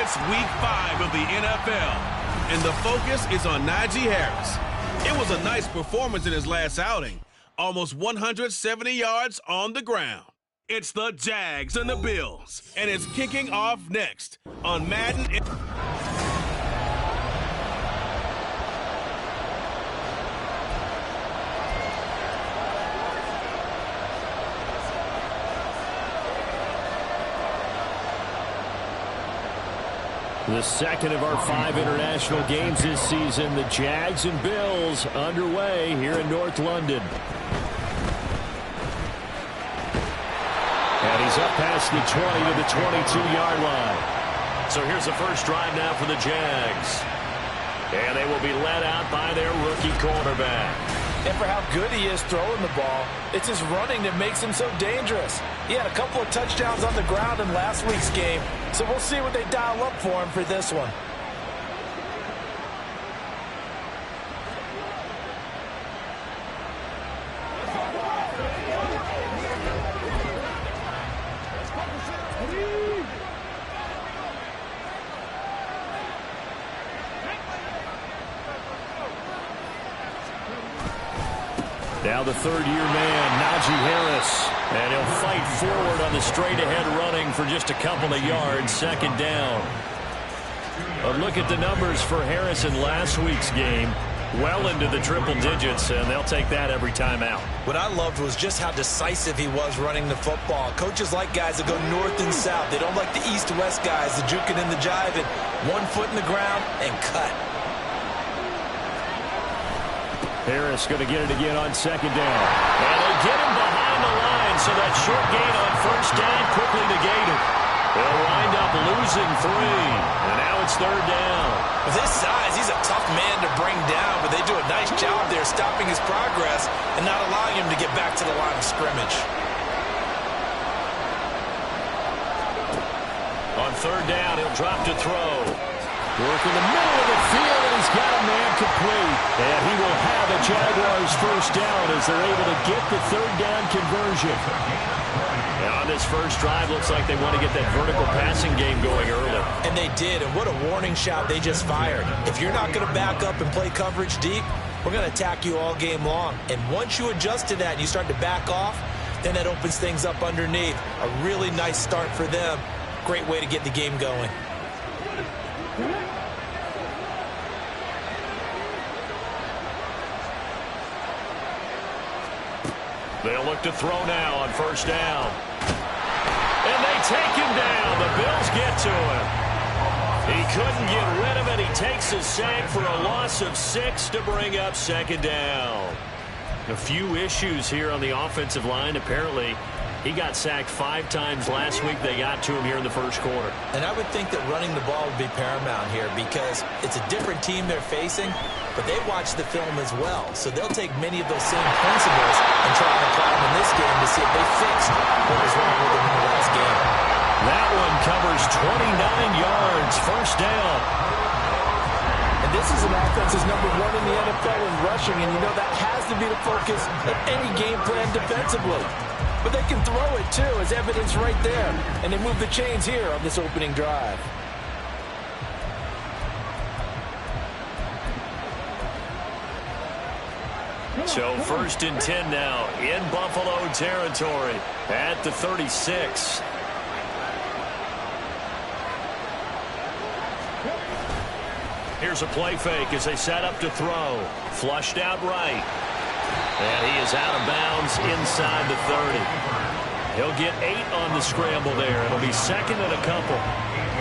It's Week 5 of the NFL, and the focus is on Najee Harris. It was a nice performance in his last outing, almost 170 yards on the ground. It's the Jags and the Bills, and it's kicking off next on Madden. The second of our 5 international games this season, the Jags and Bills underway here in North London. And he's up past the 20 to the 22-yard line. So here's the first drive now for the Jags. And they will be led out by their rookie quarterback. And for how good he is throwing the ball, it's his running that makes him so dangerous. He had a couple of touchdowns on the ground in last week's game, so we'll see what they dial up for him for this one. Now the third-year man, Najee Harris. And he'll fight forward on the straight-ahead running for just a couple of yards, second down. A look at the numbers for Harris in last week's game. Well into the triple digits, and they'll take that every time out. What I loved was just how decisive he was running the football. Coaches like guys that go north and south. They don't like the east-west guys, the juking and the jiving. 1 foot in the ground and cut. Harris going to get it again on second down. And they get him behind the line, so that short gain on first down quickly negated. They'll wind up losing 3. And now it's third down. With his size, he's a tough man to bring down, but they do a nice job there stopping his progress and not allowing him to get back to the line of scrimmage. On third down, he'll drop to throw. Work in the middle of the field, and he's got a man complete. And he will have a Jaguars first down as they're able to get the third down conversion. And on this first drive, looks like they want to get that vertical passing game going early. And they did, and what a warning shot they just fired. If you're not going to back up and play coverage deep, we're going to attack you all game long. And once you adjust to that and you start to back off, then that opens things up underneath. A really nice start for them. Great way to get the game going. They'll look to throw now on first down. And they take him down. The Bills get to him. He couldn't get rid of it. He takes a sack for a loss of 6 to bring up second down. A few issues here on the offensive line. Apparently, he got sacked 5 times last week. They got to him here in the first quarter. And I would think that running the ball would be paramount here because it's a different team they're facing, but they watch the film as well. So they'll take many of those same principles and try and apply them in this game to see if they fixed what was wrong with them in the last game. That one covers 29 yards, first down. And this is an offense that's number 1 in the NFL in rushing, and you know that has to be the focus of any game plan defensively. But they can throw it, too, as evidence right there. And they move the chains here on this opening drive. So first and 10 now in Buffalo territory at the 36. Here's a play fake as they set up to throw. Flushed out right. And he is out of bounds inside the 30. He'll get 8 on the scramble there. It'll be second and a couple.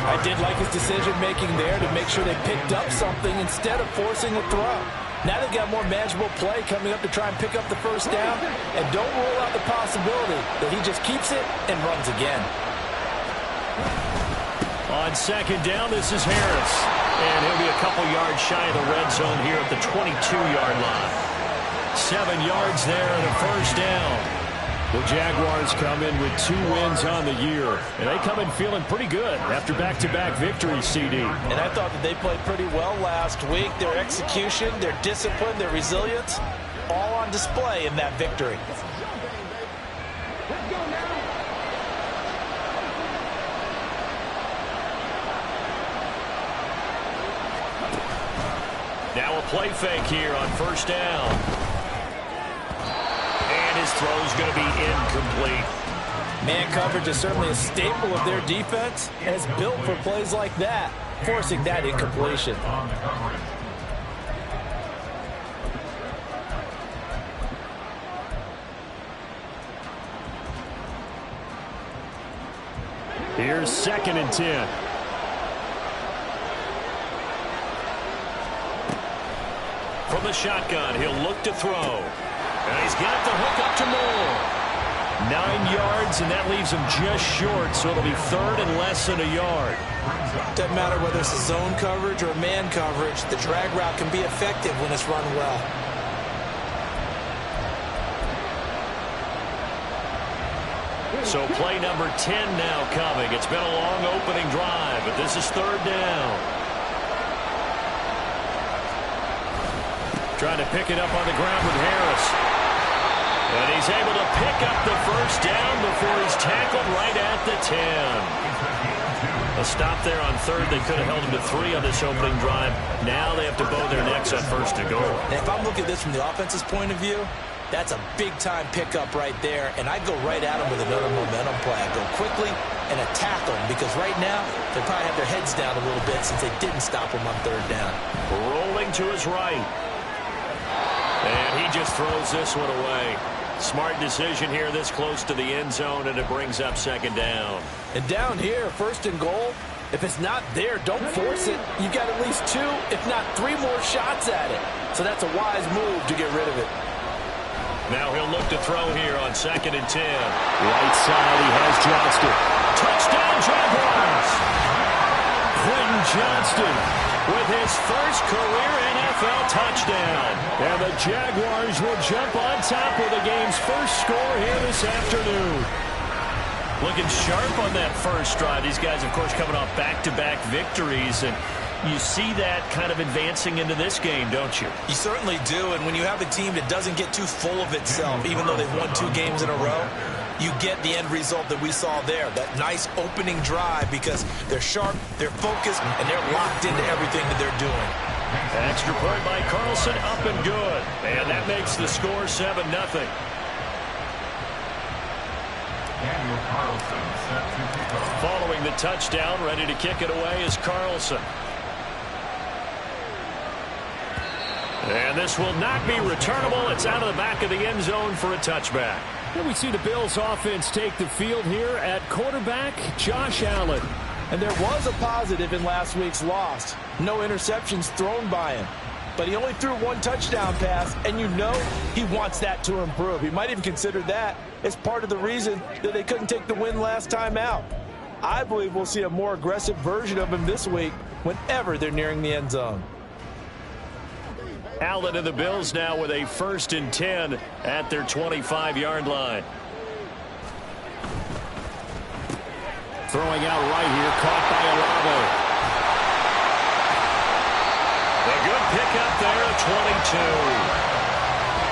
I did like his decision-making there to make sure they picked up something instead of forcing a throw. Now they've got more manageable play coming up to try and pick up the first down. And don't rule out the possibility that he just keeps it and runs again. On second down, this is Harris. And he'll be a couple yards shy of the red zone here at the 22-yard line. 7 yards there and a first down. The Jaguars come in with 2 wins on the year. And they come in feeling pretty good after back-to-back victories, CD. And I thought that they played pretty well last week. Their execution, their discipline, their resilience, all on display in that victory. Now a play fake here on first down. And his throw's going to be incomplete. Man coverage is certainly a staple of their defense, and it's built for plays like that, forcing that incompletion. Here's 2nd and 10. From the shotgun, he'll look to throw. And he's got the hook up to Moore. 9 yards, and that leaves him just short, so it'll be 3rd and less than a yard. Doesn't matter whether it's a zone coverage or man coverage, the drag route can be effective when it's run well. So play number 10 now coming. It's been a long opening drive, but this is 3rd down. Trying to pick it up on the ground with Harris. And he's able to pick up the first down before he's tackled right at the 10. A stop there on 3rd. They could have held him to 3 on this opening drive. Now they have to bow their necks on 1st and goal. And if I'm looking at this from the offense's point of view, that's a big-time pickup right there, and I go right at them with another momentum play. I go quickly and attack them because right now they probably have their heads down a little bit since they didn't stop them on 3rd down. Rolling to his right. And he just throws this one away. Smart decision here this close to the end zone, and it brings up 2nd down. And down here, 1st and goal, if it's not there, don't force it. You've got at least 2, if not 3 more shots at it. So that's a wise move to get rid of it. Now he'll look to throw here on 2nd and 10. Right side, he has Johnston. Touchdown, Jaguars! Quentin Johnston with his first career NFL touchdown. And the Jaguars will jump on top with the game's first score here this afternoon. Looking sharp on that first drive. These guys, of course, coming off back-to-back victories, and you see that kind of advancing into this game, don't you? You certainly do, and when you have a team that doesn't get too full of itself, even though they've won 2 games in a row, you get the end result that we saw there, that nice opening drive because they're sharp, they're focused, and they're locked into everything that they're doing. Extra point by Carlson, up and good. And that makes the score 7-0. Following the touchdown, ready to kick it away is Carlson. And this will not be returnable. It's out of the back of the end zone for a touchback. And we see the Bills offense take the field here at quarterback, Josh Allen. And there was a positive in last week's loss. No interceptions thrown by him. But he only threw 1 touchdown pass, and you know he wants that to improve. He might even consider that as part of the reason that they couldn't take the win last time out. I believe we'll see a more aggressive version of him this week whenever they're nearing the end zone. Allen and the Bills now with a 1st and 10 at their 25-yard line. Throwing out right here, caught by Olave. A good pickup there at 22.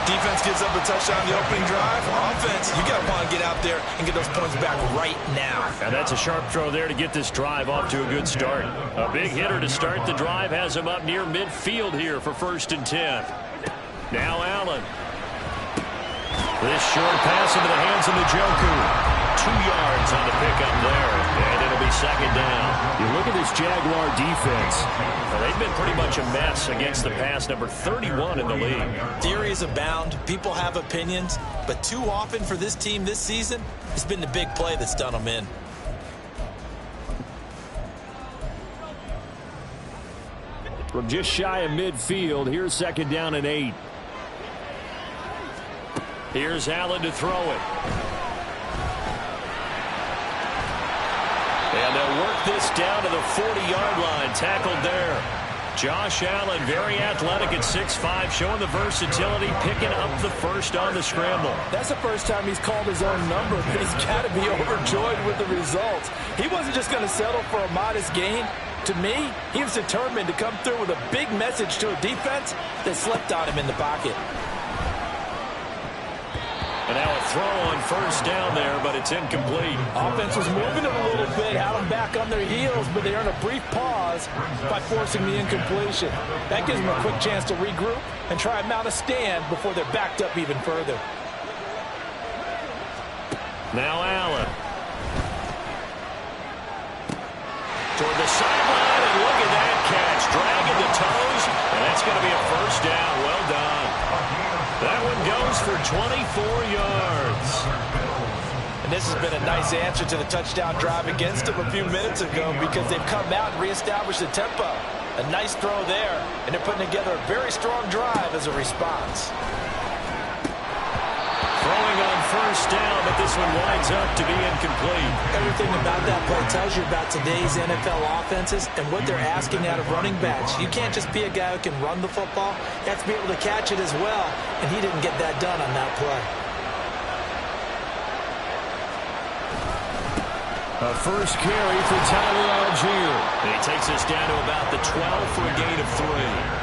Defense gives up a touchdown the opening drive. Offense, you got to want to get out there and get those points back right now. And that's a sharp throw there to get this drive off to a good start. A big hitter to start the drive has him up near midfield here for 1st and 10. Now Allen. This short pass into the hands of Njoku. 2 yards on the pickup there, and it'll be 2nd down. You look at this Jaguar defense. Well, they've been pretty much a mess against the pass, number 31 in the league. Theories abound. People have opinions. But too often for this team this season, it's been the big play that's done them in. From just shy of midfield, here's 2nd down and 8. Here's Allen to throw it. And they'll work this down to the 40-yard line. Tackled there. Josh Allen, very athletic at 6'5", showing the versatility, picking up the first on the scramble. That's the first time he's called his own number, but he's got to be overjoyed with the results. He wasn't just going to settle for a modest gain. To me, he was determined to come through with a big message to a defense that slept on him in the pocket. And now a throw on 1st down there, but it's incomplete. Offense was moving it a little bit, had them back on their heels, but they earn a brief pause by forcing the incompletion. That gives them a quick chance to regroup and try and mount a stand before they're backed up even further. Now Allen. Toward the sideline, and look at that catch. Dragging the toes, and that's going to be a first down. Well done. That one goes for 24 yards. And this has been a nice answer to the touchdown drive against them a few minutes ago because they've come out and reestablished the tempo. A nice throw there, and they're putting together a very strong drive as a response. Throwing on first down, but this one winds up to be incomplete. Everything about that play tells you about today's NFL offenses and what they're asking out of running backs. You can't just be a guy who can run the football. You have to be able to catch it as well, and he didn't get that done on that play. A first carry for Tyler Algier. And he takes us down to about the 12 for a gain of 3.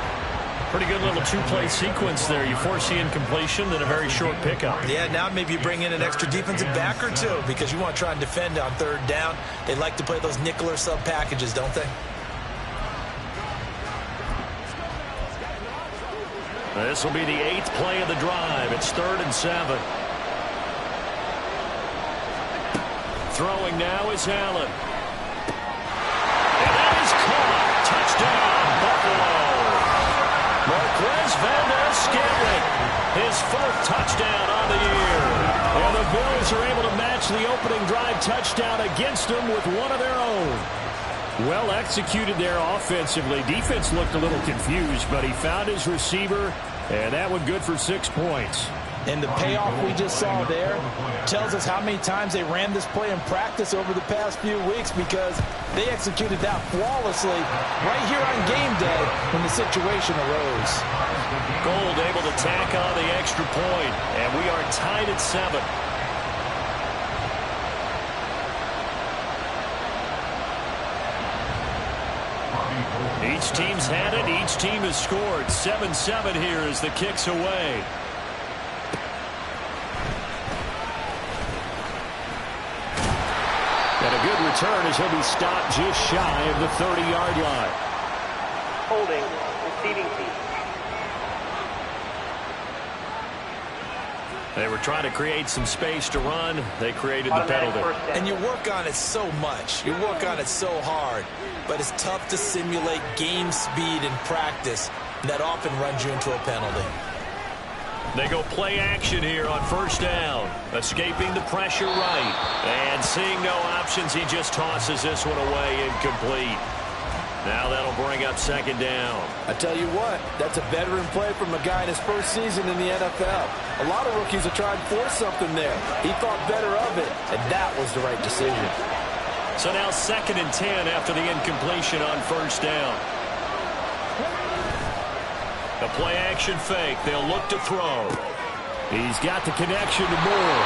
Pretty good little two-play sequence there. You force the incompletion, then a very short pickup. Yeah, now maybe you bring in an extra defensive back or two because you want to try and defend on third down. They like to play those nickel or sub packages, don't they? This will be the 8th play of the drive. It's 3rd and 7. Throwing now is Allen. And that is caught. Touchdown, Buffalo. Marquez Valdez-Scantling, his 4th touchdown on the year. And the Bills are able to match the opening drive touchdown against them with one of their own. Well executed there offensively. Defense looked a little confused, but he found his receiver, and that one good for 6 points. And the payoff we just saw there tells us how many times they ran this play in practice over the past few weeks because they executed that flawlessly right here on game day when the situation arose. Gold able to tack on the extra point, and we are tied at 7. Each team's had it. Each team has scored. 7-7 here as the kick's away. And a good return as he'll be stopped just shy of the 30-yard line. Holding, receiving team. They were trying to create some space to run. They created the penalty. And you work on it so much. You work on it so hard. But it's tough to simulate game speed in practice. And that often runs you into a penalty. They go play action here on first down. Escaping the pressure right. And seeing no options, he just tosses this one away incomplete. Now that'll bring up 2nd down. I tell you what, that's a veteran play from a guy in his first season in the NFL. A lot of rookies are trying to force something there. He thought better of it, and that was the right decision. So now 2nd and 10 after the incompletion on first down. The play-action fake. They'll look to throw. He's got the connection to Moore.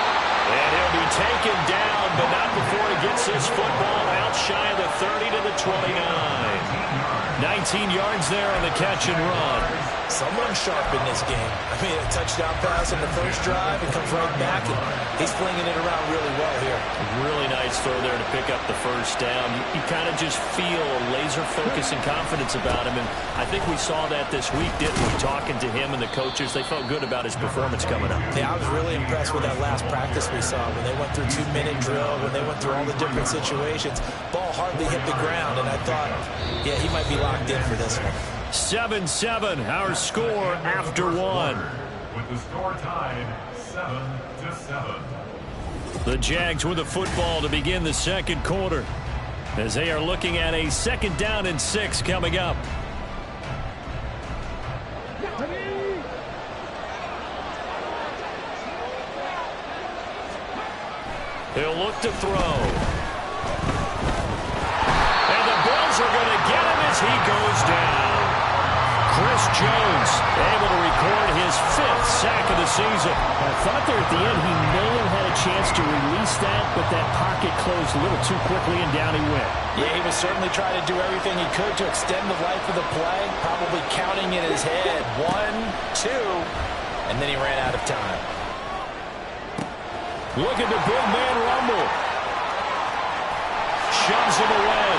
And he'll be taken down, but not before he gets this football out shy of the 30 to the 29. 19 yards there on the catch and run. Someone sharp in this game. I mean, a touchdown pass on the first drive. It comes right back, and he's flinging it around really well here. Really nice throw there to pick up the first down. You kind of just feel a laser focus and confidence about him, and I think we saw that this week, didn't we? Talking to him and the coaches, they felt good about his performance coming up. Yeah, I was really impressed with that last practice we saw when they went through 2-minute drill, when they went through all the different situations. Ball hardly hit the ground, and I thought, yeah, he might be locked in for this one. 7-7, our score after one. With the score tied 7-7. The Jags with the football to begin the second quarter as they are looking at a 2nd down and 6 coming up. He'll look to throw. And the Bills are going to get him as he goes down. Chris Jones able to record his 5th sack of the season. I thought there at the end he may have had a chance to release that, but that pocket closed a little too quickly and down he went. Yeah, he was certainly trying to do everything he could to extend the life of the play, probably counting in his head 1, 2, and then he ran out of time. Look at the big man rumble. shoves him away.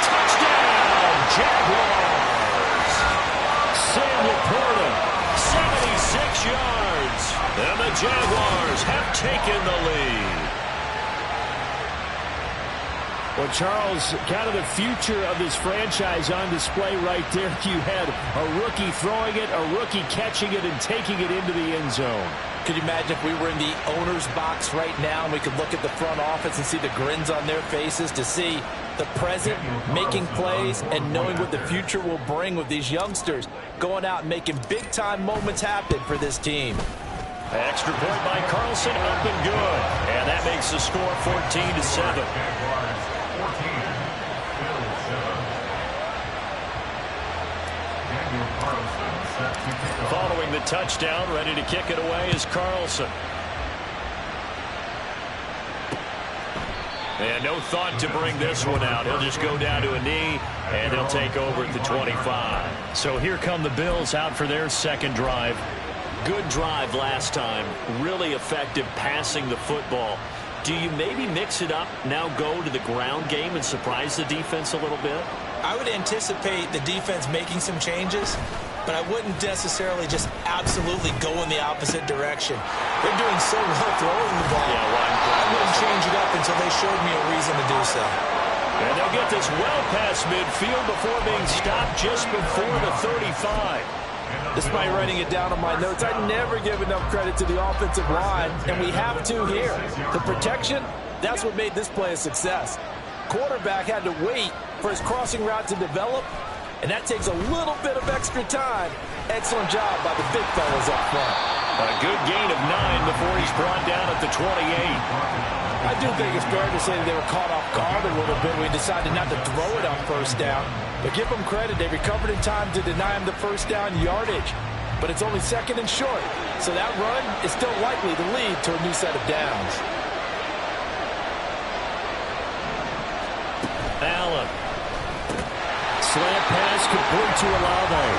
Touchdown, Jaguars. Sam Laporta, 76 yards. And the Jaguars have taken the lead. Well, Charles, kind of the future of this franchise on display right there. You had a rookie throwing it, a rookie catching it, and taking it into the end zone. Could you imagine if we were in the owner's box right now and we could look at the front office and see the grins on their faces, to see the present making plays and knowing what the future will bring with these youngsters going out and making big-time moments happen for this team. Extra point by Carlson, up and good. And that makes the score 14-7. Following the touchdown, ready to kick it away is Carlson. And no thought to bring this one out. He'll just go down to a knee, and he'll take over at the 25. So here come the Bills out for their second drive. Good drive last time. Really effective passing the football. Do you maybe mix it up, now go to the ground game and surprise the defense a little bit? I would anticipate the defense making some changes, but I wouldn't necessarily just absolutely go in the opposite direction. They're doing so well throwing the ball. I wouldn't change it up until they showed me a reason to do so. And they'll get this well past midfield before being stopped just before the 35. Despite writing it down on my notes, I never give enough credit to the offensive line, and we have to here. The protection, that's what made this play a success. Quarterback had to wait for his crossing route to develop, and that takes a little bit of extra time. Excellent job by the big fellas up front. A good gain of 9 before he's brought down at the 28. I do think it's fair to say that they were caught off guard a little bit when we decided not to throw it on first down. But give them credit, they recovered in time to deny him the first down yardage. But it's only second and short, so that run is still likely to lead to a new set of downs. Allen. Slant pass complete to Olave.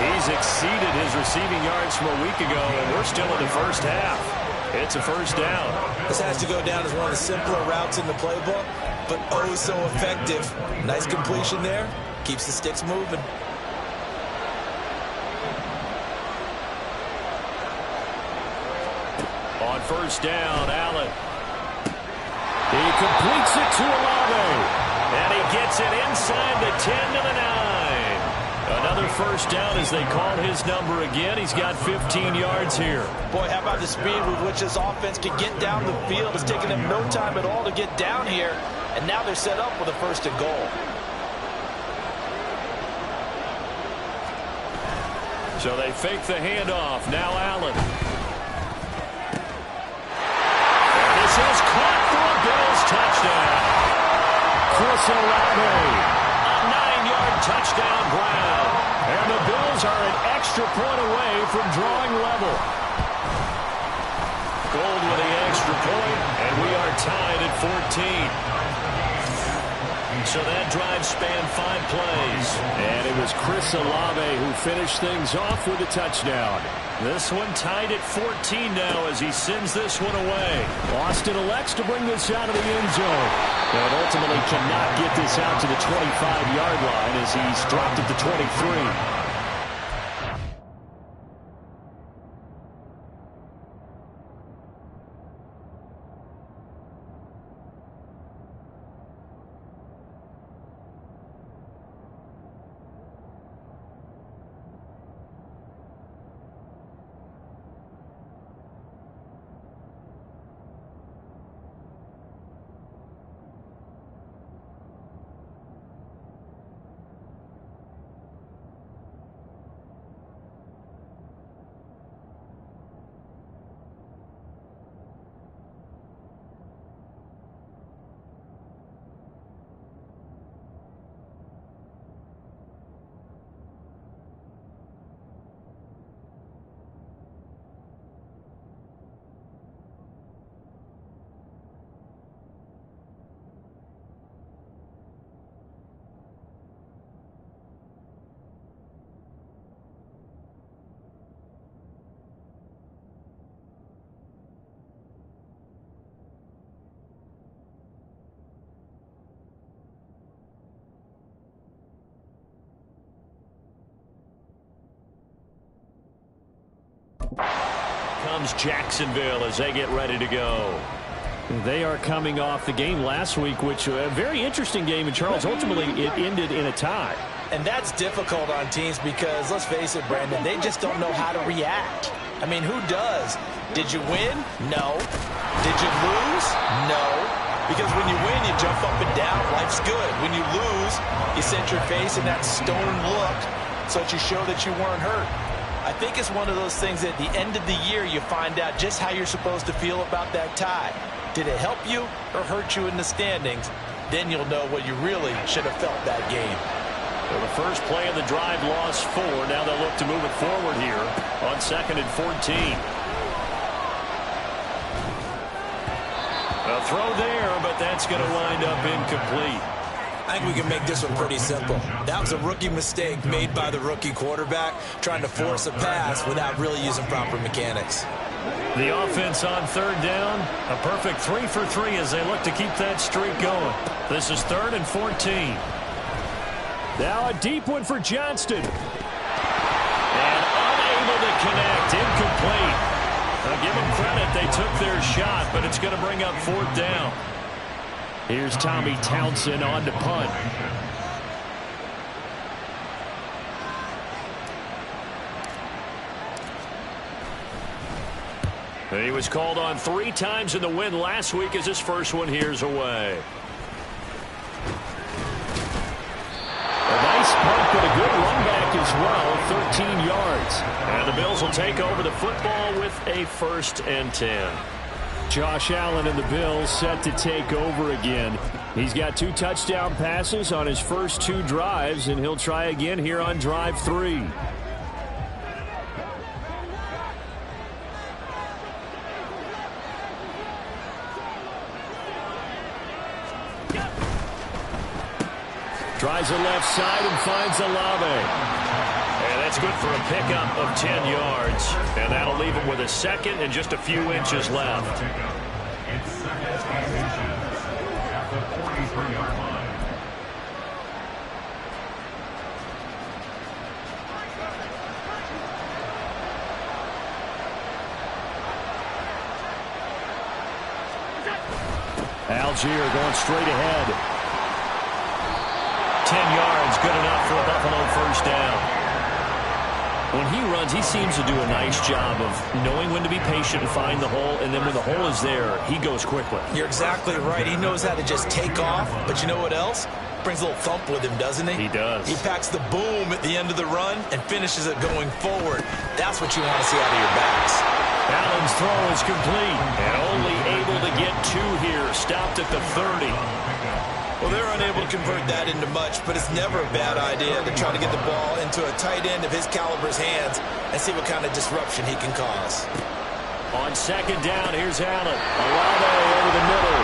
He's exceeded his receiving yards from a week ago, and we're still in the first half. It's a first down. This has to go down as one of the simpler routes in the playbook, but oh so effective. Nice completion there. Keeps the sticks moving. On first down, Allen. He completes it to Olave. And he gets it inside the 10 to the 9. Another first down as they call his number again. He's got 15 yards here. Boy, how about the speed with which this offense can get down the field? It's taken them no time at all to get down here. And now they're set up with a first and goal. So they fake the handoff. Now Allen. And this is caught for a Bills touchdown. Chris Olave. A 9-yard touchdown ground. And the Bills are an extra point away from drawing level. Gold with the extra point, and we are tied at 14. So that drive spanned 5 plays. And it was Chris Olave who finished things off with a touchdown. This one tied at 14 now as he sends this one away. Austin elects to bring this out of the end zone. But ultimately cannot get this out to the 25-yard line as he's dropped at the 23. comes Jacksonville as they get ready to go. They are coming off the game last week, which a very interesting game in Charles. Ultimately, it ended in a tie. And that's difficult on teams because, let's face it, Brandon, they just don't know how to react. I mean, who does? Did you win? No. Did you lose? No. Because when you win, you jump up and down. Life's good. When you lose, you set your face in that stone look so that you show that you weren't hurt. I think it's one of those things that at the end of the year, you find out just how you're supposed to feel about that tie. Did it help you or hurt you in the standings? Then you'll know what you really should have felt that game. Well, the first play of the drive lost 4. Now they'll look to move it forward here on 2nd and 14. A throw there, but that's going to wind up incomplete. I think we can make this one pretty simple. That was a rookie mistake made by the rookie quarterback, trying to force a pass without really using proper mechanics. The offense on 3rd down, a perfect 3 for 3 as they look to keep that streak going. This is 3rd and 14. Now a deep one for Johnston. And unable to connect, incomplete. I'll give them credit, they took their shot, but it's going to bring up 4th down. Here's Tommy Townsend on to punt. He was called on 3 times in the win last week as his first one here's away. A nice punt, but a good run back as well, 13 yards. And the Bills will take over the football with a 1st and 10. Josh Allen and the Bills set to take over again. He's got 2 touchdown passes on his first 2 drives, and he'll try again here on drive 3. Tries the left side and finds Olave. And that's good for a pickup of 10 yards. And that'll leave him with a 2nd and just a few inches left. It's 2nd and inches at the 43-yard line. Algier going straight ahead. 10 yards, good enough for a Buffalo 1st down. When he runs, he seems to do a nice job of knowing when to be patient and find the hole, and then when the hole is there, he goes quickly. You're exactly right. He knows how to just take off, but you know what else? Brings a little thump with him, doesn't he? He does. He packs the boom at the end of the run and finishes it going forward. That's what you want to see out of your backs. Allen's throw is complete and only able to get 2 here. Stopped at the 30. Well, they're unable to convert that into much, but it's never a bad idea to try to get the ball into a tight end of his caliber's hands and see what kind of disruption he can cause. On 2nd down, here's Allen. Olave over the middle.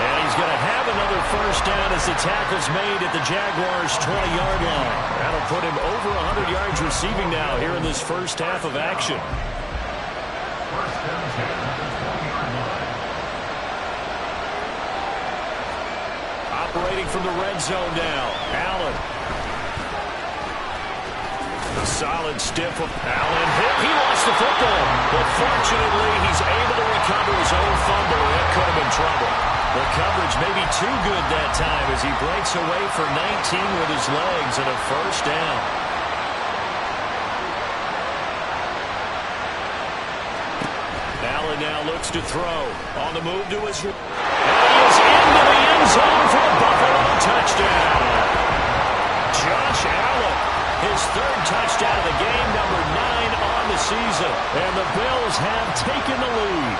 And he's going to have another 1st down as the tackle's made at the Jaguars' 20-yard line. That'll put him over 100 yards receiving now here in this first half of action. 1st and 10 at the 20-yard line. Operating from the red zone now. Allen. A solid stiff of Allen. He lost the football. But fortunately, he's able to recover his own fumble. That could have been trouble. The coverage may be too good that time as he breaks away for 19 with his legs and a 1st down. Allen now looks to throw. On the move to his... And he is into the end zone for a Buffalo touchdown. Josh Allen, his 3rd touchdown of the game, number 9 on the season. And the Bills have taken the lead.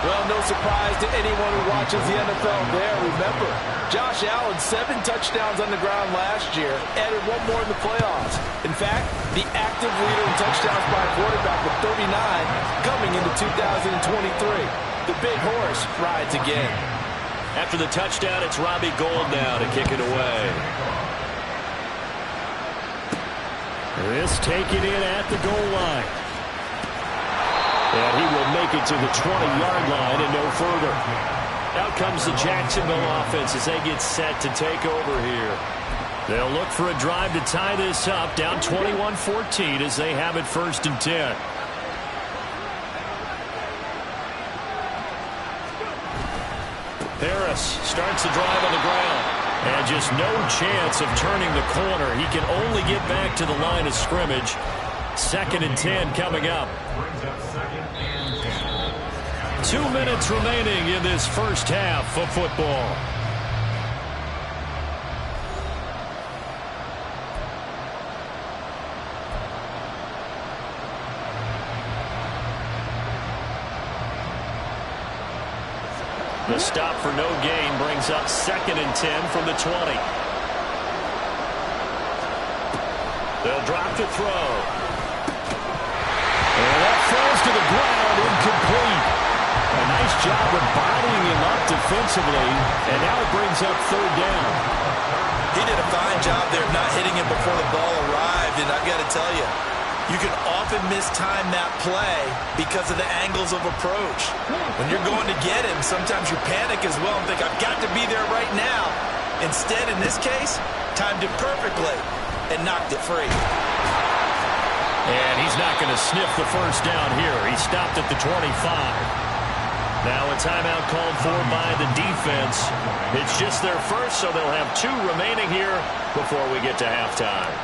Well, no surprise to anyone who watches the NFL there. Remember, Josh Allen, 7 touchdowns on the ground last year, added 1 more in the playoffs. In fact, the active leader in touchdowns by a quarterback with 39 coming into 2023. The big horse rides again. After the touchdown, it's Robbie Gould now to kick it away. This taken in at the goal line. And he will make it to the 20-yard line and no further. Out comes the Jacksonville offense as they get set to take over here. They'll look for a drive to tie this up, down 21-14 as they have it 1st and 10. Harris starts the drive on the ground. And just no chance of turning the corner. He can only get back to the line of scrimmage. 2nd and 10 coming up. 2 minutes remaining in this first half of football. The stop for no gain brings up 2nd and 10 from the 20. They'll drop to throw. And that falls to the ground, incomplete. A nice job of bodying him up defensively, and now it brings up 3rd down. He did a fine job there of not hitting him before the ball arrived, and I've got to tell you, you can often mistime that play because of the angles of approach. When you're going to get him, sometimes you panic as well and think, I've got to be there right now. Instead, in this case, timed it perfectly and knocked it free. And he's not going to sniff the first down here. He stopped at the 25. Now a timeout called for by the defense. It's just their first, so they'll have 2 remaining here before we get to halftime.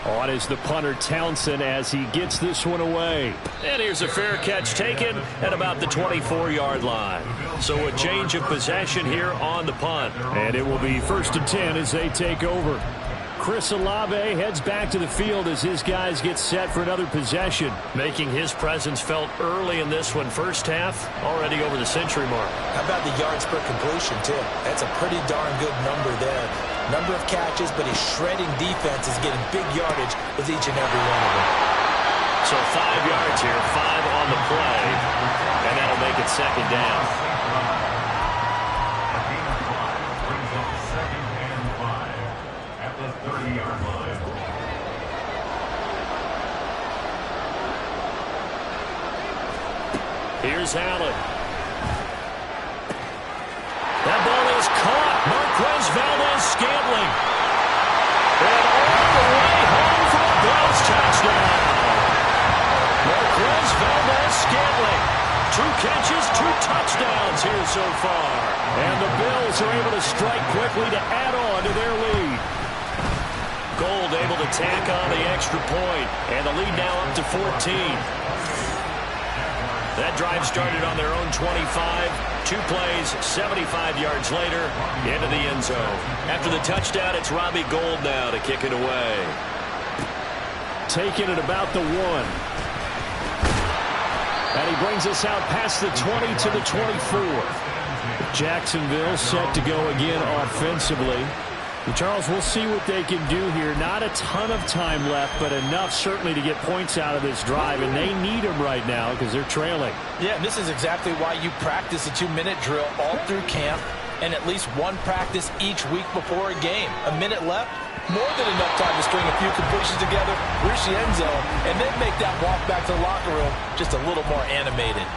On is the punter Townsend as he gets this one away. And here's a fair catch taken at about the 24-yard line. So a change of possession here on the punt. And it will be 1st and 10 as they take over. Chris Olave heads back to the field as his guys get set for another possession. Making his presence felt early in this one. First half, already over the century mark. How about the yards per completion, too? That's a pretty darn good number there. Number of catches, but his shredding defense is getting big yardage with each and every one of them. So 5 yards here, 5 on the play, and that'll make it 2nd down. Brings up 2nd and 5 at the 30-yard line. Here's Allen. That ball is caught. Marquez Valdes-Scantling. And all the way home for a Bills touchdown. Marquez Valdes-Scantling. 2 catches, 2 touchdowns here so far. And the Bills are able to strike quickly to add on to their lead. Gold able to tack on the extra point. And the lead now up to 14. That drive started on their own 25. 2 plays, 75 yards later, into the end zone. After the touchdown, it's Robbie Gould now to kick it away. Taking it about the 1. And he brings us out past the 20 to the 24. Jacksonville set to go again offensively. And Charles, we'll see what they can do here. Not a ton of time left, but enough certainly to get points out of this drive, and they need them right now because they're trailing. Yeah, and this is exactly why you practice a 2-minute drill all through camp and at least 1 practice each week before a game. A minute left, more than enough time to string a few completions together, reach the end zone, and then make that walk back to the locker room just a little more animated.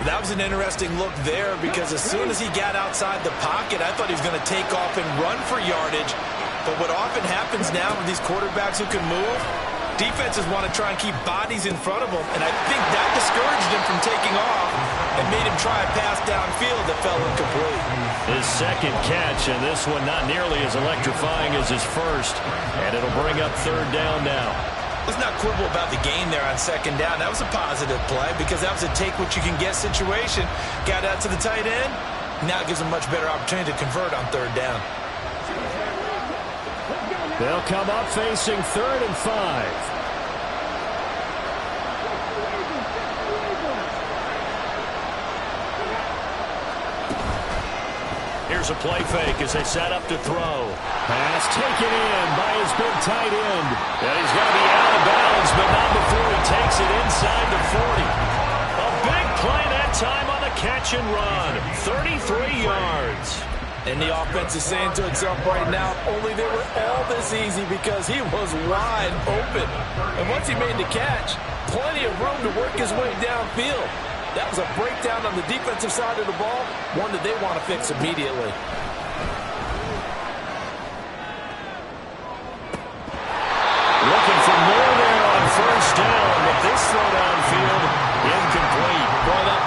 That was an interesting look there because as soon as he got outside the pocket, I thought he was going to take off and run for yardage. But what often happens now with these quarterbacks who can move, defenses want to try and keep bodies in front of them, and I think that discouraged him from taking off and made him try a pass downfield that fell incomplete. His 2nd catch, and this one not nearly as electrifying as his first, and it'll bring up 3rd down now. Let's not quibble about the gain there on 2nd down. That was a positive play because that was a take-what-you-can-get situation. Got out to the tight end. Now it gives them much better opportunity to convert on 3rd down. They'll come up facing 3rd and 5. Here's a play fake as they set up to throw. Pass taken in by his big tight end. And he's going to be out of bounds, but not before he takes it inside the 40. A big play that time on the catch and run. 33 yards. And the offense is saying to itself right now, only they were all this easy because he was wide open. And once he made the catch, plenty of room to work his way downfield. That was a breakdown on the defensive side of the ball, one that they want to fix immediately. Looking for more there on 1st down, but this throw downfield incomplete. Well, that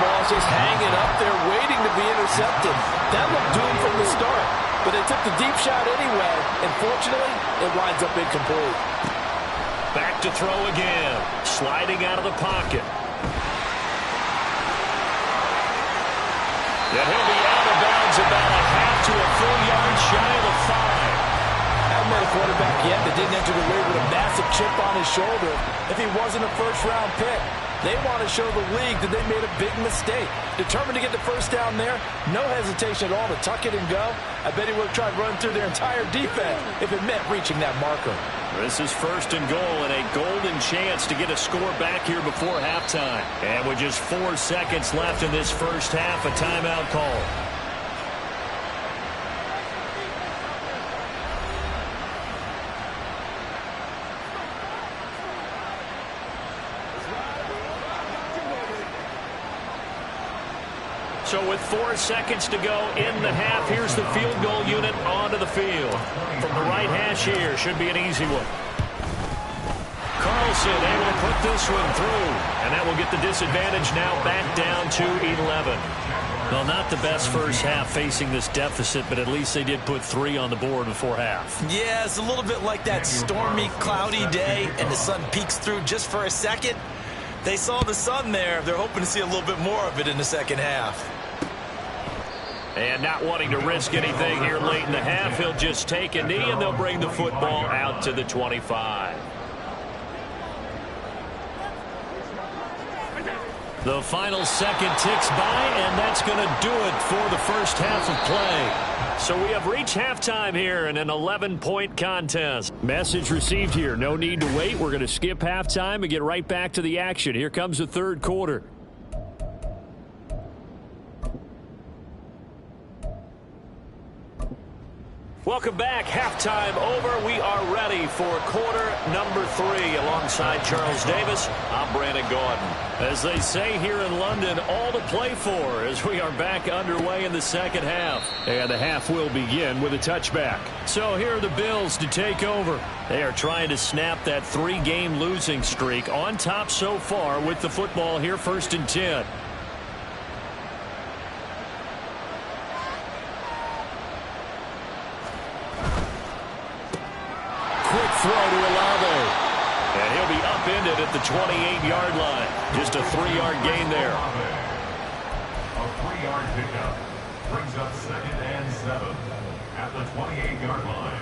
intercepted. That looked doomed from the start. But they took the deep shot anyway, and fortunately, it winds up incomplete. Back to throw again. Sliding out of the pocket. And he'll be out of bounds about a half to a full yard shy of the 5. Haven't met a quarterback yet that didn't enter the league with a massive chip on his shoulder if he wasn't a first-round pick. They want to show the league that they made a big mistake. Determined to get the first down there, no hesitation at all to tuck it and go. I bet he would have tried running through their entire defense if it meant reaching that marker. This is 1st and goal and a golden chance to get a score back here before halftime. And with just 4 seconds left in this first half, a timeout call. So with 4 seconds to go in the half, here's the field goal unit onto the field. From the right hash here, should be an easy one. Carlson able to put this one through, and that will get the disadvantage now back down to 11. Well, not the best first half facing this deficit, but at least they did put 3 on the board before half. Yeah, it's a little bit like that stormy, cloudy day, and the sun peeks through just for a second. They saw the sun there. They're hoping to see a little bit more of it in the second half. And not wanting to risk anything here late in the half, he'll just take a knee, and they'll bring the football out to the 25. The final second ticks by, and that's going to do it for the first half of play. So we have reached halftime here in an 11-point contest. Message received here. No need to wait. We're going to skip halftime and get right back to the action. Here comes the third quarter. Welcome back. Halftime over. We are ready for quarter number 3. Alongside Charles Davis, I'm Brandon Gordon. As they say here in London, all to play for as we are back underway in the second half. And the half will begin with a touchback. So here are the Bills to take over. They are trying to snap that 3-game losing streak. On top so far with the football here, 1st and 10. Throw to Olave. And he'll be upended at the 28-yard line. Just a 3-yard gain there. A 3-yard pickup brings up 2nd and 7 at the 28-yard line.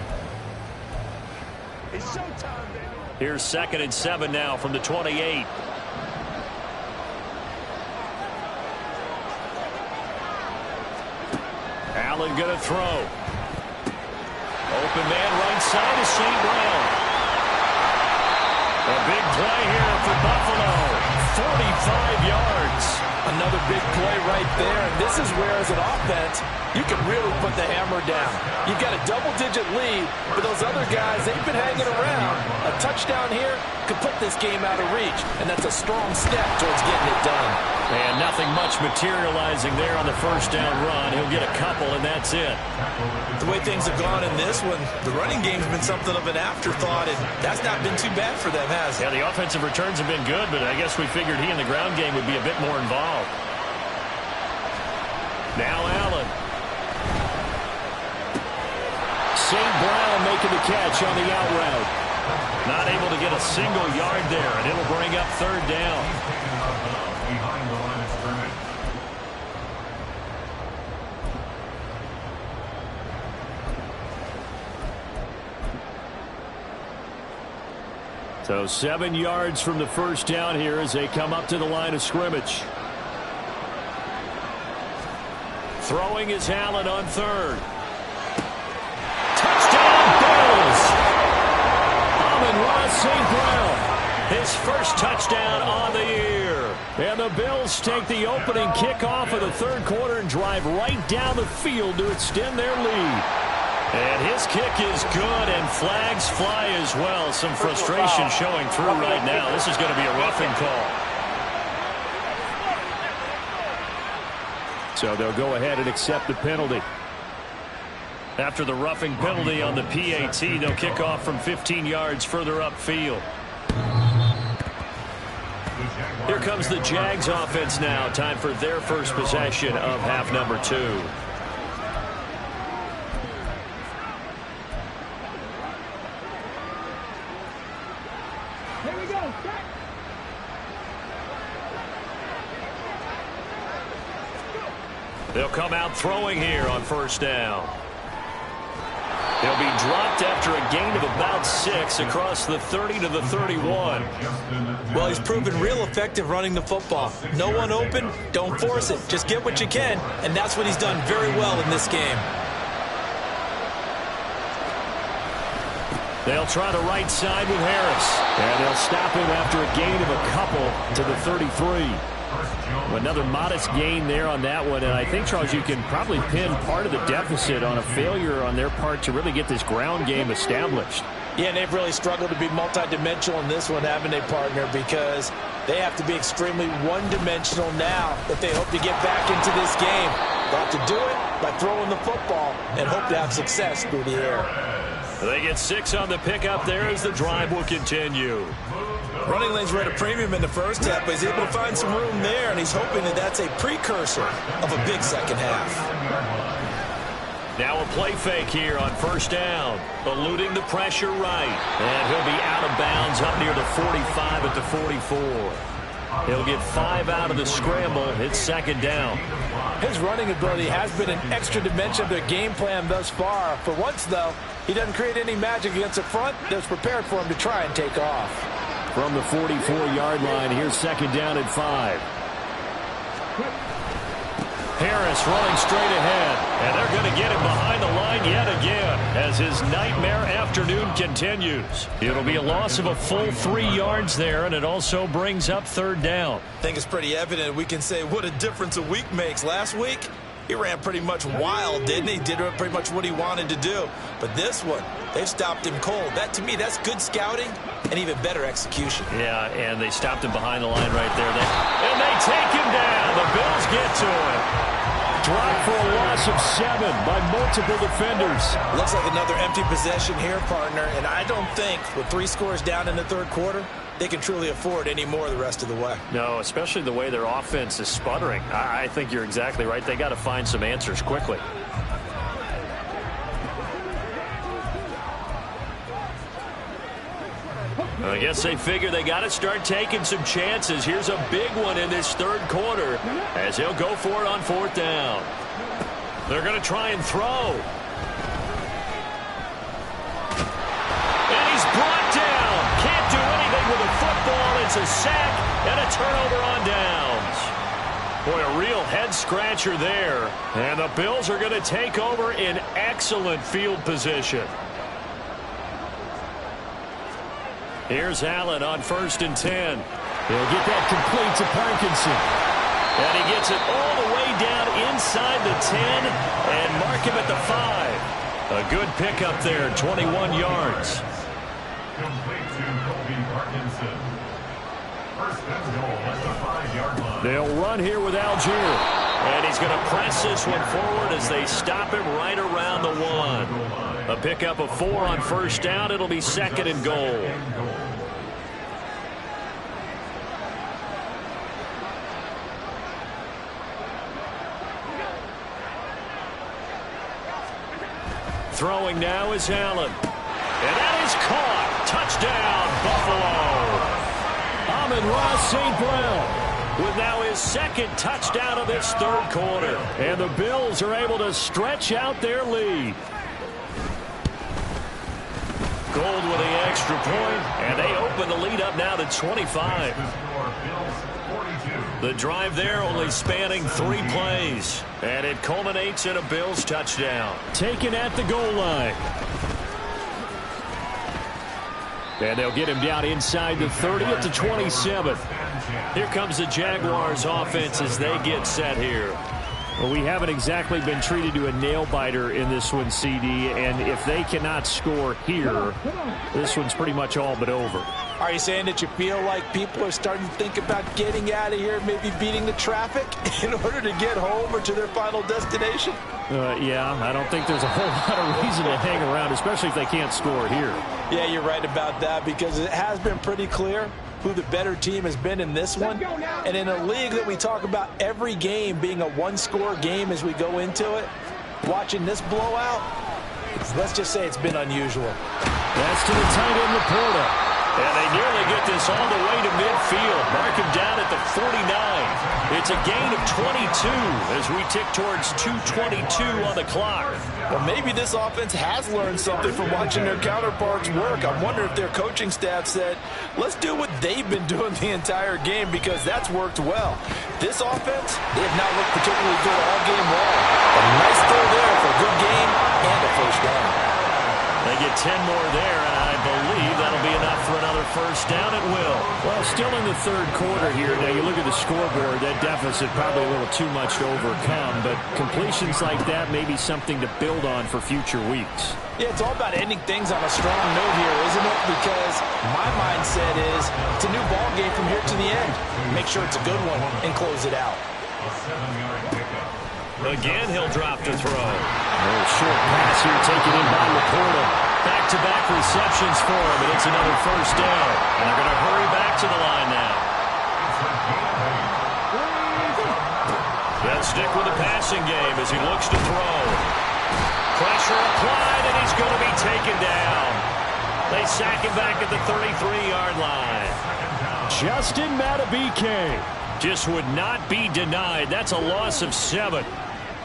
It's showtime, baby. Here's 2nd and 7 now from the 28. Allen going to throw. Open man right side is St. Brown. A big play here for Buffalo. 45 yards. Another big play right there. And this is where, as an offense, you can really put the hammer down. You've got a double-digit lead, but those other guys, they've been hanging around. A touchdown here could put this game out of reach, and that's a strong step towards getting it done. And nothing much materializing there on the first down run. He'll get a couple, and that's it. The way things have gone in this one, the running game's been something of an afterthought, and that's not been too bad for them, has it? Yeah, the offensive returns have been good, but I guess we figured he in the ground game would be a bit more involved. Now Allen. St. Brown making the catch on the out route. Not able to get a single yard there, and it'll bring up 3rd down. Behind the line of scrimmage. So 7 yards from the first down here as they come up to the line of scrimmage. Throwing is Allen on 3rd. Touchdown, Bills! Amon-Ra St. Brown. His first touchdown on the year. And the Bills take the opening kickoff of the third quarter and drive right down the field to extend their lead. And his kick is good, and flags fly as well. Some frustration showing through right now. This is going to be a roughing call. So they'll go ahead and accept the penalty. After the roughing penalty on the PAT, they'll kick off from 15 yards further upfield. Here Here comes the Jags offense now. Time for their first possession of half number 2. Here we go. They'll come out throwing here on first down. He'll be dropped after a gain of about 6 across the 30 to the 31. Well, he's proven real effective running the football. No one open, don't force it. Just get what you can, and that's what he's done very well in this game. They'll try the right side with Harris. And they'll stop him after a gain of a couple to the 33. Another modest gain there on that one, and I think, Charles, you can probably pin part of the deficit on a failure on their part to really get this ground game established. Yeah, and they've really struggled to be multidimensional in this one, haven't they, partner, because they have to be extremely one-dimensional now if they hope to get back into this game. They'll have to do it by throwing the football and hope to have success through the air. They get 6 on the pickup there as the drive will continue. Running lanes were at a premium in the first half, but he's able to find some room there, and he's hoping that that's a precursor of a big second half. Now a play fake here on first down, eluding the pressure right. And he'll be out of bounds up near the 45 at the 44. He'll get 5 out of the scramble. It's second down. His running ability has been an extra dimension of their game plan thus far. For once, though, he doesn't create any magic against the front that's prepared for him to try and take off. From the 44-yard line, here's second down at 5. Harris running straight ahead, and they're going to get him behind the line yet again as his nightmare afternoon continues. It'll be a loss of a full 3 yards there, and it also brings up third down. I think it's pretty evident we can say what a difference a week makes. Last week, he ran pretty much wild, didn't he? Did pretty much what he wanted to do. But this one, they've stopped him cold. That, to me, that's good scouting and even better execution. Yeah, and they stopped him behind the line right there. And they take him down. The Bills get to him. Dropped for a loss of 7 by multiple defenders. Looks like another empty possession here, partner. And I don't think with 3 scores down in the third quarter, they can truly afford any more the rest of the way. No, especially the way their offense is sputtering. I think you're exactly right. They got to find some answers quickly. I guess they figure they got to start taking some chances. Here's a big one in this third quarter as he'll go for it on fourth down. They're going to try and throw. And he's brought down. Can't do anything with a football. It's a sack and a turnover on downs. Boy, a real head-scratcher there. And the Bills are going to take over in excellent field position. Here's Allen on 1st and 10. He'll get that complete to Parkinson. And he gets it all the way down inside the 10 and mark him at the 5. A good pickup there, 21 yards. Complete to Colby Parkinson. First and goal at the 5-yard line. They'll run here with Algier. And he's going to press this one forward as they stop him right around the 1. A pickup of 4 on first down. It'll be second and goal. Throwing now is Allen. And that is caught. Touchdown, Buffalo. Amon-Ra St. Brown with now his second touchdown of this third quarter. And the Bills are able to stretch out their lead. Gold with the extra point, and they open the lead up now to 25. The drive there only spanning 3 plays, and it culminates in a Bills touchdown. Taken at the goal line. And they'll get him down inside the 30 at the 27. Here comes the Jaguars offense as they get set here. Well, we haven't exactly been treated to a nail-biter in this one, CD, and if they cannot score here, this one's pretty much all but over. Are you saying that you feel like people are starting to think about getting out of here, maybe beating the traffic in order to get home or to their final destination? Yeah, I don't think there's a whole lot of reason to hang around, especially if they can't score here. Yeah, you're right about that, because it has been pretty clear who the better team has been in this one. And in a league that we talk about every game being a one-score game as we go into it, watching this blowout, let's just say it's been unusual. That's to the tight end, Laporta. And they nearly get this all the way to midfield. Mark him down at the 49. It's a gain of 22 as we tick towards 2:22 on the clock. Well, maybe this offense has learned something from watching their counterparts work. I wonder if their coaching staff said, let's do what they've been doing the entire game, because that's worked well. This offense, they have not looked particularly good all game long. A nice throw there for a good game and a first down. They get 10 more there, and I believe that'll be enough for another first down at will. Well, still in the third quarter here. Now, you look at the scoreboard, that deficit probably a little too much to overcome, but completions like that may be something to build on for future weeks. Yeah, it's all about ending things on a strong note here, isn't it? Because my mindset is it's a new ball game from here to the end. Make sure it's a good one and close it out. A 7-yard pickup. Again, he'll drop to throw. A short pass here taken in by Laporta. Back-to-back receptions for him, and it's another first down. And they're going to hurry back to the line now. They'll stick with the passing game as he looks to throw. Pressure applied, and he's going to be taken down. They sack him back at the 33-yard line. Justin Matabike Just would not be denied. That's a loss of 7.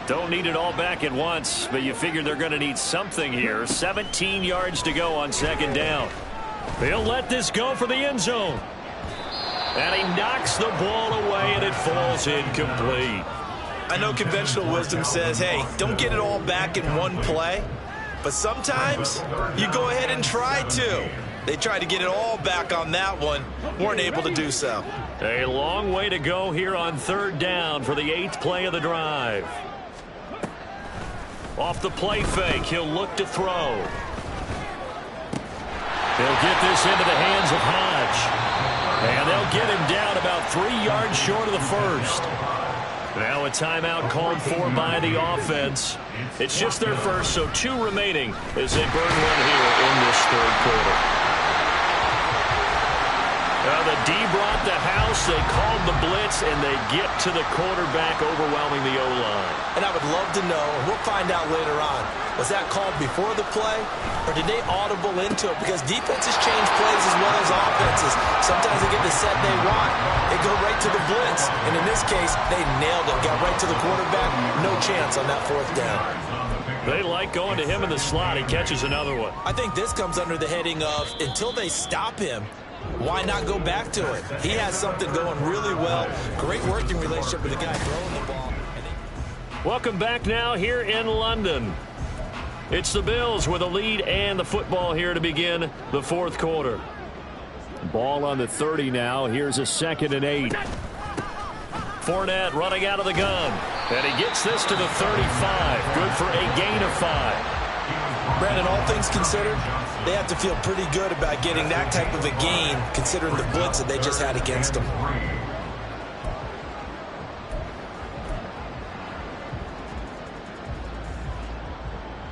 Don't need it all back at once, but you figure they're going to need something here. 17 yards to go on second down. They'll let this go for the end zone. And he knocks the ball away, and it falls incomplete. I know conventional wisdom says, hey, don't get it all back in one play. But sometimes you go ahead and try to. They tried to get it all back on that one. Weren't able to do so. A long way to go here on third down for the 8th play of the drive. Off the play fake, he'll look to throw. They'll get this into the hands of Hodge. And they'll get him down about 3 yards short of the first. Now a timeout called for by the offense. It's just their first, so 2 remaining as they burn one here in this third quarter. The D brought the house. They called the blitz, and they get to the quarterback, overwhelming the O-line. And I would love to know, and we'll find out later on, was that called before the play, or did they audible into it? Because defenses change plays as well as offenses. Sometimes they get the set they want. They go right to the blitz. And in this case, they nailed it. Got right to the quarterback. No chance on that fourth down. They like going to him in the slot. He catches another one. I think this comes under the heading of, until they stop him, why not go back to it? He has something going really well. Great working relationship with the guy throwing the ball. Welcome back now here in London. It's the Bills with a lead and the football here to begin the fourth quarter. Ball on the 30 now. Here's a 2nd and 8. Fournette running out of the gun. And he gets this to the 35. Good for a gain of 5. Brandon, all things considered, they have to feel pretty good about getting that type of a gain, considering the blitz that they just had against them.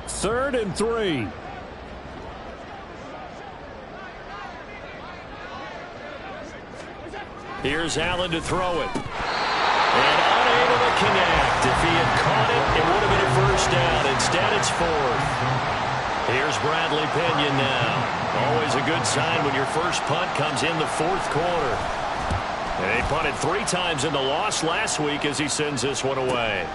Third and 3. Here's Allen to throw it. And unable to connect. If he had caught it, it would have been a first down. Instead, it's 4th. Here's Bradley Pinion now. Always a good sign when your first punt comes in the fourth quarter. And he punted 3 times in the loss last week as he sends this one away.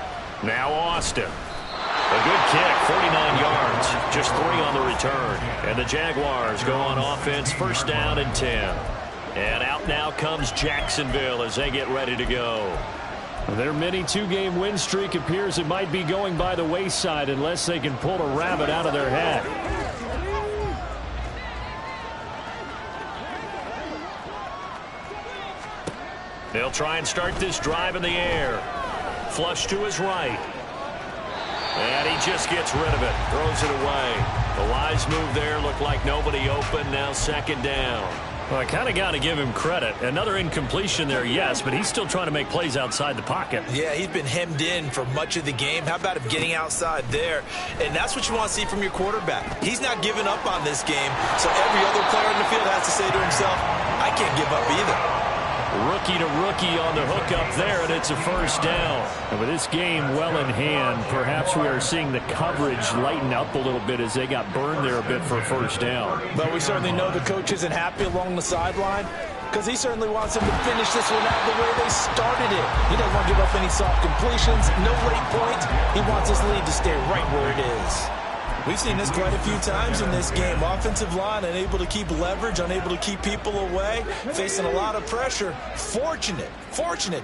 Now Austin. A good kick, 49 yards, just 3 on the return. And the Jaguars go on offense, first down and 10. And out now comes Jacksonville as they get ready to go. Their mini 2-game win streak appears it might be going by the wayside unless they can pull a rabbit out of their hat. They'll try and start this drive in the air. Flush to his right. And he just gets rid of it. Throws it away. The wise move there. Looked like nobody open. Now second down. Well, I kind of got to give him credit. Another incompletion there, yes, but he's still trying to make plays outside the pocket. Yeah, he's been hemmed in for much of the game. How about him getting outside there? And that's what you want to see from your quarterback. He's not giving up on this game, so every other player in the field has to say to himself, I can't give up either. Rookie to rookie on the hookup there, and it's a first down. And with this game well in hand, perhaps we are seeing the coverage lighten up a little bit as they got burned there a bit for a first down. But we certainly know the coach isn't happy along the sideline because he certainly wants them to finish this one out the way they started it. He doesn't want to give up any soft completions, no late points. He wants his lead to stay right where it is. We've seen this quite a few times in this game. Offensive line unable to keep leverage, unable to keep people away, facing a lot of pressure. Fortunate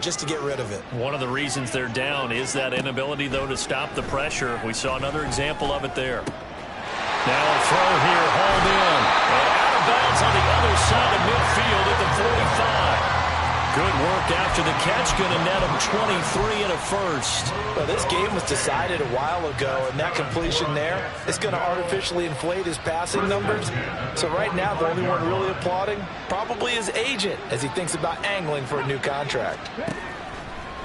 just to get rid of it. One of the reasons they're down is that inability, though, to stop the pressure. We saw another example of it there. Now a throw here, hauled in. And out of bounds on the other side of midfield at the 45. Good work after the catch, going to net him 23 and a first. Well, this game was decided a while ago, and that completion there is going to artificially inflate his passing numbers. So right now, the only one really applauding probably his agent as he thinks about angling for a new contract.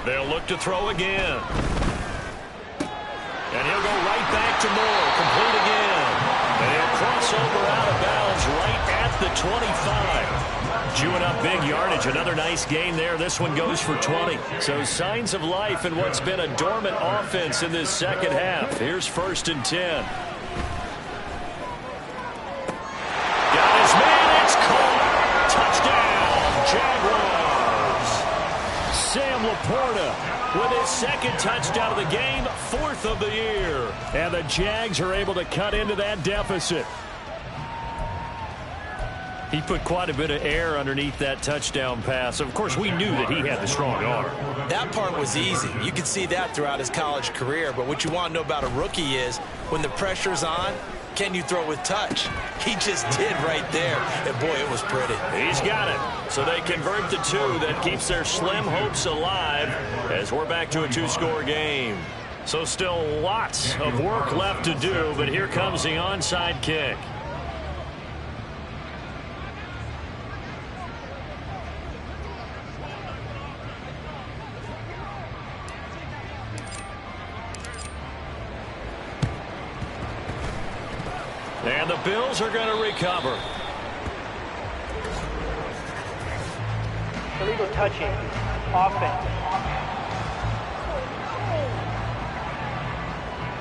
They'll look to throw again. And he'll go right back to Moore, complete again. And he'll cross over out of bounds right at the 25. Chewing up big yardage. Another nice gain there. This one goes for 20. So signs of life in what's been a dormant offense in this second half. Here's 1st and 10. Got his man. It's caught. Touchdown, Jaguars. Sam Laporta with his second touchdown of the game, 4th of the year. And the Jags are able to cut into that deficit. He put quite a bit of air underneath that touchdown pass. Of course, we knew that he had the strong arm. That part was easy. You could see that throughout his college career. But what you want to know about a rookie is when the pressure's on, can you throw with touch? He just did right there. And, boy, it was pretty. He's got it. So they convert the 2. That keeps their slim hopes alive as we're back to a 2-score game. So still lots of work left to do, but here comes the onside kick. And the Bills are going to recover. Illegal touching. Offense.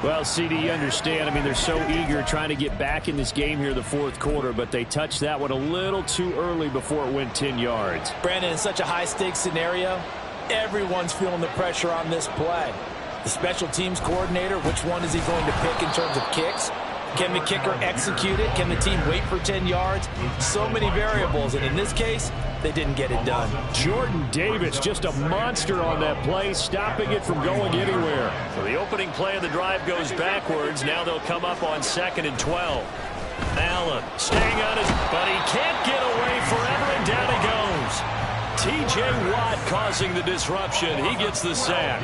Well, CD, you understand. I mean, they're so eager trying to get back in this game here the 4th quarter, but they touched that one a little too early before it went 10 yards. Brandon, in such a high-stakes scenario, everyone's feeling the pressure on this play. The special teams coordinator, which one is he going to pick in terms of kicks? Can the kicker execute it? Can the team wait for 10 yards? So many variables, and in this case, they didn't get it done. Jordan Davis, just a monster on that play, stopping it from going anywhere. So the opening play of the drive goes backwards. Now they'll come up on 2nd and 12. Allen staying on his, but he can't get away forever, and down he goes. T.J. Watt causing the disruption. He gets the sack.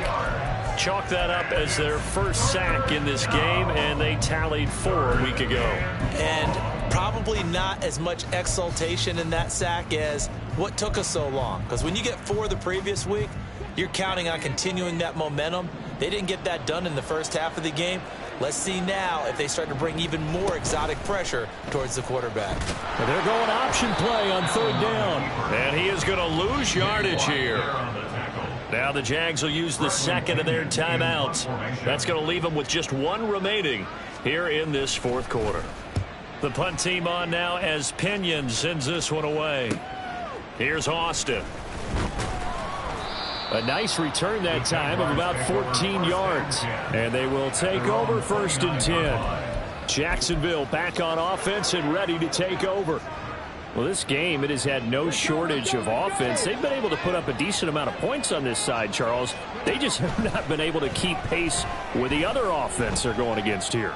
Chalk that up as their first sack in this game, and they tallied 4 a week ago. And probably not as much exultation in that sack as what took us so long. Because when you get 4 the previous week, you're counting on continuing that momentum. They didn't get that done in the first half of the game. Let's see now if they start to bring even more exotic pressure towards the quarterback. Well, they're going option play on 3rd down. And he is going to lose yardage here. Now the Jags will use the 2nd of their timeouts. That's going to leave them with just 1 remaining here in this 4th quarter. The punt team on now as Pinion sends this one away. Here's Austin. A nice return that time of about 14 yards. And they will take over 1st and 10. Jacksonville back on offense and ready to take over. Well, this game, it has had no shortage of offense. They've been able to put up a decent amount of points on this side, Charles. They just have not been able to keep pace with the other offense they're going against here.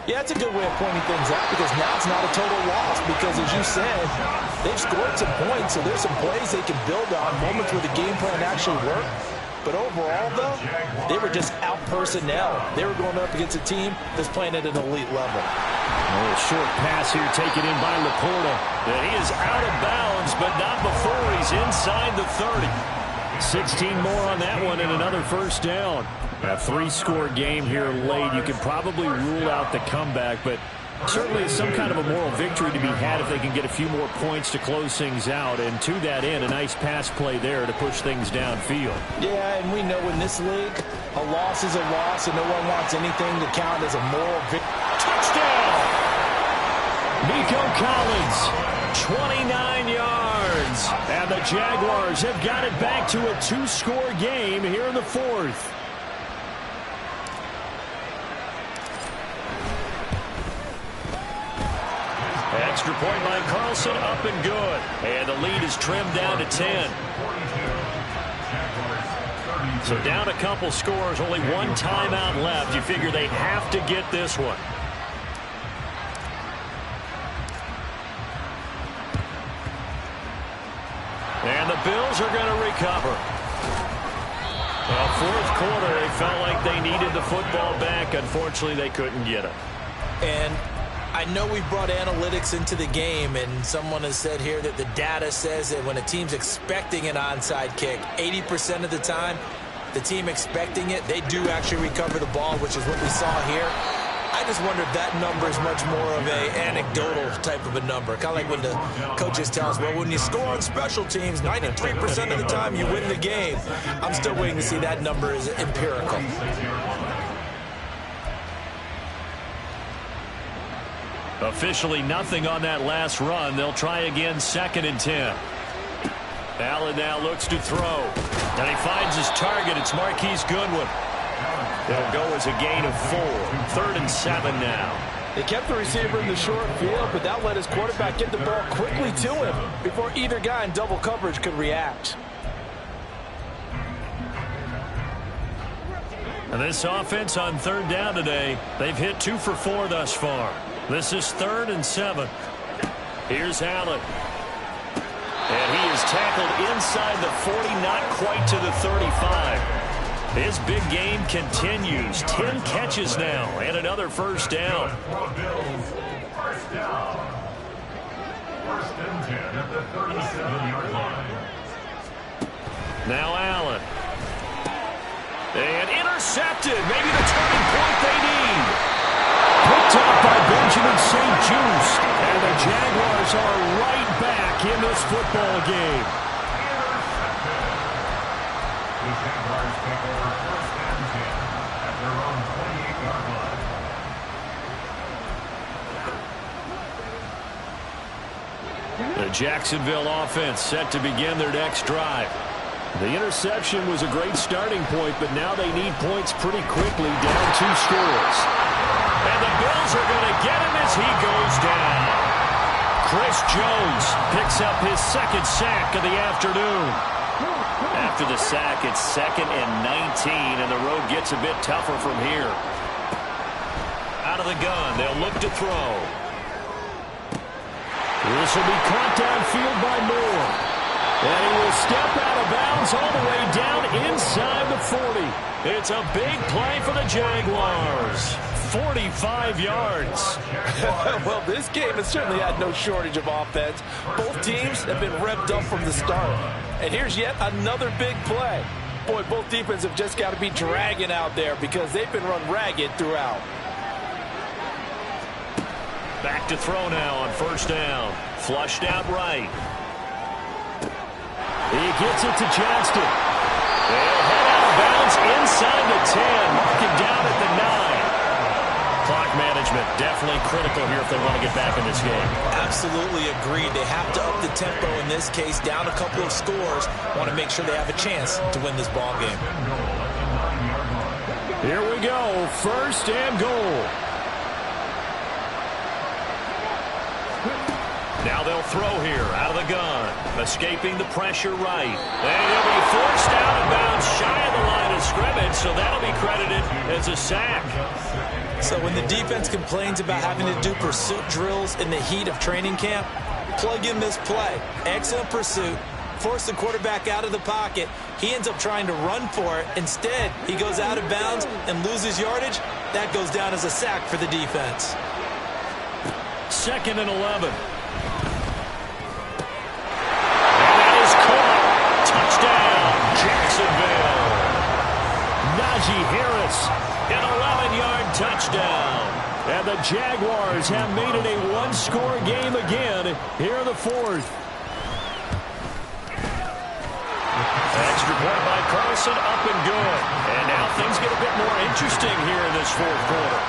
Yeah, it's a good way of pointing things out because now it's not a total loss because, as you said, they've scored some points, so there's some plays they can build on, moments where the game plan actually worked. But overall, though, they were just out-personnel. They were going up against a team that's playing at an elite level. A little short pass here taken in by Laporta. And he is out of bounds, but not before he's inside the 30. 16 more on that one and another first down. A 3-score game here late. You can probably rule out the comeback, but certainly some kind of a moral victory to be had if they can get a few more points to close things out. And to that end, a nice pass play there to push things downfield. Yeah, and we know in this league, a loss is a loss, and no one wants anything to count as a moral victory. Touchdown! Nico Collins, 29 yards. And the Jaguars have got it back to a 2-score game here in the 4th. Extra point by Carlson, up and good. And the lead is trimmed down to 10. So down a couple scores, only one timeout left. You figure they have to get this one. And the Bills are going to recover. Well, 4th quarter, they felt like they needed the football back. Unfortunately, they couldn't get it. And I know we've brought analytics into the game, and someone has said here that the data says that when a team's expecting an onside kick, 80% of the time, the team expecting it, they do actually recover the ball, which is what we saw here. I just wonder if that number is much more of a anecdotal type of a number. Kind of like when the coaches tell us, well, when you score on special teams, 93% of the time you win the game. I'm still waiting to see that number is empirical. Officially nothing on that last run. They'll try again, 2nd and 10. Allen now looks to throw. And he finds his target. It's Marquise Goodwin. They'll go as a gain of 4. 3rd and 7 now. They kept the receiver in the short field, but that let his quarterback get the ball quickly to him before either guy in double coverage could react. And this offense on 3rd down today, they've hit 2 for 4 thus far. This is 3rd and 7. Here's Allen. And he is tackled inside the 40, not quite to the 35. His big game continues. 10 catches now and another first down. First down. 1st and 10 at the 37-yard line. Now Allen. And intercepted. Maybe the turning point they need. Picked up by Benjamin St-Juste. And the Jaguars are right back in this football game. The Jaguars take over 1st and 10 at their own 28-yard line. The Jacksonville offense set to begin their next drive. The interception was a great starting point, but now they need points pretty quickly, down 2 scores. And the Bills are going to get him as he goes down. Chris Jones picks up his 2nd sack of the afternoon. After the sack, it's 2nd and 19, and the road gets a bit tougher from here. Out of the gun, they'll look to throw. This will be caught downfield by Moore. And he will step out of bounds all the way down inside the 40. It's a big play for the Jaguars. 45 yards. Well, this game has certainly had no shortage of offense. Both teams have been revved up from the start. And here's yet another big play. Boy, both defenses have just got to be dragging out there because they've been run ragged throughout. Back to throw now on 1st down. Flushed out right. He gets it to Johnston. They'll head out of bounds inside the 10. Mark him down at the 9. Clock management definitely critical here if they want to get back in this game. Absolutely agreed. They have to up the tempo in this case, down a couple of scores. Want to make sure they have a chance to win this ball game. Here we go. 1st and goal. Now they'll throw here out of the gun. Escaping the pressure right. And he'll be forced out of bounds shy of the line of scrimmage, so that'll be credited as a sack. So when the defense complains about having to do pursuit drills in the heat of training camp, plug in this play. Excellent pursuit, force the quarterback out of the pocket. He ends up trying to run for it. Instead, he goes out of bounds and loses yardage. That goes down as a sack for the defense. 2nd and 11. And that is caught. Touchdown, Jacksonville. Najee Harris, an 11-yard touchdown. And the Jaguars have made it a one-score game again here in the 4th. Extra point by Carlson, up and good. And now things get a bit more interesting here in this 4th quarter.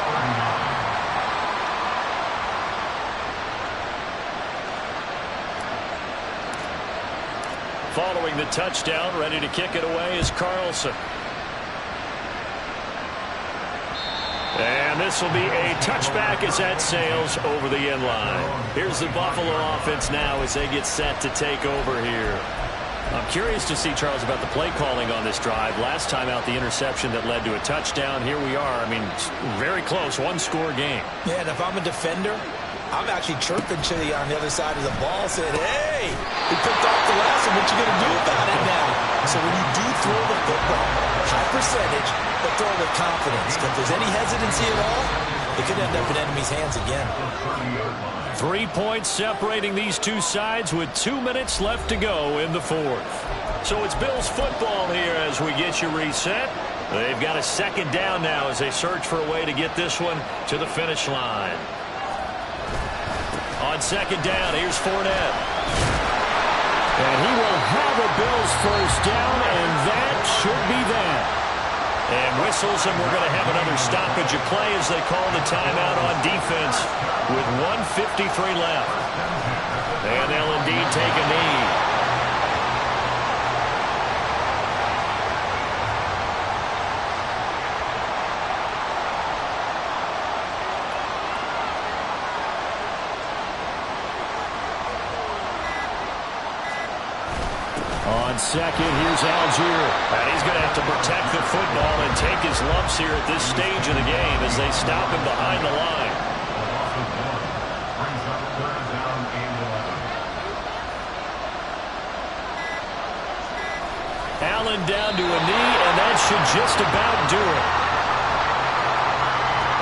Following the touchdown, ready to kick it away is Carlson. And this will be a touchback as that sails over the end line. Here's the Buffalo offense now as they get set to take over here. I'm curious to see, Charles, about the play calling on this drive. Last time out, the interception that led to a touchdown. Here we are. I mean, very close, one-score game. Yeah, and if I'm a defender, I'm actually chirping to you on the other side of the ball, saying, hey, we picked off the last one. What you going to do about it now? So when you do throw the football, high percentage, but throw with confidence. If there's any hesitancy at all, it could end up in enemy's hands again. 3 points separating these two sides with 2 minutes left to go in the 4th. So it's Bills football here as we get you reset. They've got a 2nd down now as they search for a way to get this one to the finish line. On 2nd down, here's Fournette. And he will have a Bills first down, and that should be that. And whistles, and we're going to have another stoppage of play as they call the timeout on defense with 1:53 left. And they'll indeed take a knee. On 2nd, here's Algier. And he's going to have to protect the football and take his lumps here at this stage of the game as they stop him behind the line. Allen down to a knee, and that should just about do it.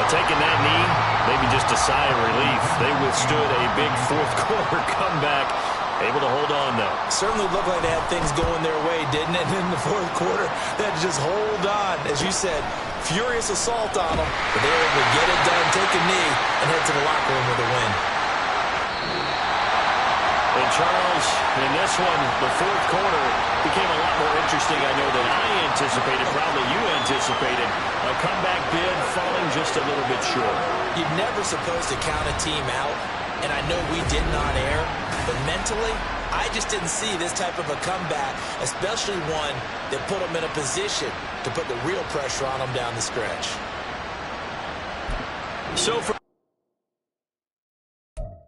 Taking that knee, maybe just a sigh of relief. They withstood a big 4th quarter comeback. Able to hold on, though. Certainly looked like they had things going their way, didn't it? And in the 4th quarter, they had to just hold on. As you said, furious assault on them. But they were able to get it done, take a knee, and head to the locker room with a win. And Charles, in this one, the 4th quarter became a lot more interesting, I know, than I anticipated. Probably you anticipated. A comeback bid falling just a little bit short. You're never supposed to count a team out. And I know we did not air, but mentally, I just didn't see this type of a comeback, especially one that put them in a position to put the real pressure on them down the stretch. So for